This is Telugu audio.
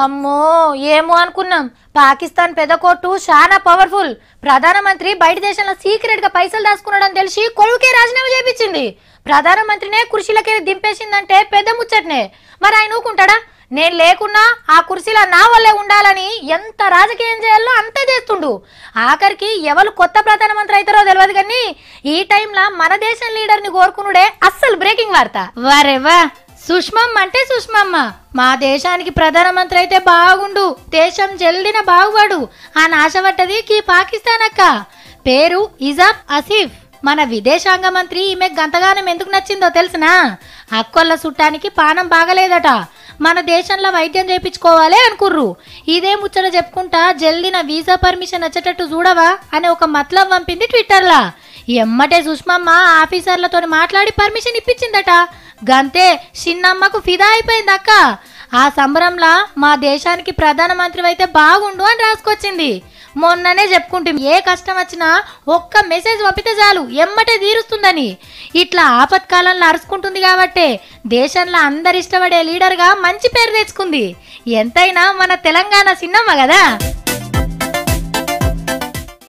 అమ్మో ఏమో అనుకున్నాం. పాకిస్తాన్ పెద్ద కోర్టు చాలా పవర్ఫుల్. ప్రధానమంత్రి బయట దేశంలో సీక్రెట్ గా పైసలు దాచుకున్నాడని తెలిసి కొడుకే రాజీనామా చేపించింది. ప్రధానమంత్రినే కుర్చీలకే దింపేసిందంటే పెద్ద ముచ్చటనే. మరి ఆయన ఊకుంటాడా? నేను లేకున్నా ఆ కుర్చీలో నా వల్లే ఉండాలని ఎంత రాజకీయం చేయాలో అంతే చేస్తుండు. ఆఖరికి ఎవరు కొత్త ప్రధానమంత్రి అవుతారో తెలియదు కానీ ఈ టైంలో మన దేశం లీడర్ ని కోరుకునుడే అస్సలు బ్రేకింగ్ వార్త. వారెవా సుష్మమ్మ అంటే సుష్మమ్మ మా దేశానికి ప్రధానమంత్రి అయితే బాగుండు, దేశం జల్దిన బాగుపడు అని ఆశపడ్డది కీ పాకిస్తాన్ అక్క. పేరు ఇజాబ్ ఆసిఫ్. మన విదేశాంగ మంత్రి ఈమె గంతగానం ఎందుకు నచ్చిందో తెలిసినా? అక్కొల్ల చుట్టానికి పానం బాగలేదట, మన దేశంలో వైద్యం చేయించుకోవాలి అనుకుర్రు. ఇదే ముచ్చట చెప్పుకుంటా జల్దిన వీసా పర్మిషన్ వచ్చేటట్టు చూడవా అని ఒక మతలబ్ పంపింది ట్విట్టర్లా. ఎమ్మటే సుష్మమ్మ ఆఫీసర్లతో మాట్లాడి పర్మిషన్ ఇప్పించిందట. గంతే చిన్నమ్మకు ఫిదా అయిపోయింది అక్క. ఆ సంబరంలా మా దేశానికి ప్రధానమంత్రి అయితే బాగుండు అని రాసుకొచ్చింది. మొన్ననే చెప్పుకుంటాం ఏ కష్టం వచ్చినా ఒక్క మెసేజ్ పంపితే చాలు ఎమ్మటే తీరుస్తుందని. ఇట్లా ఆపత్కాలంలో అరుచుకుంటుంది కాబట్టే దేశంలో అందరు ఇష్టపడే లీడర్గా మంచి పేరు తెచ్చుకుంది. ఎంతైనా మన తెలంగాణ చిన్నమ్మ కదా.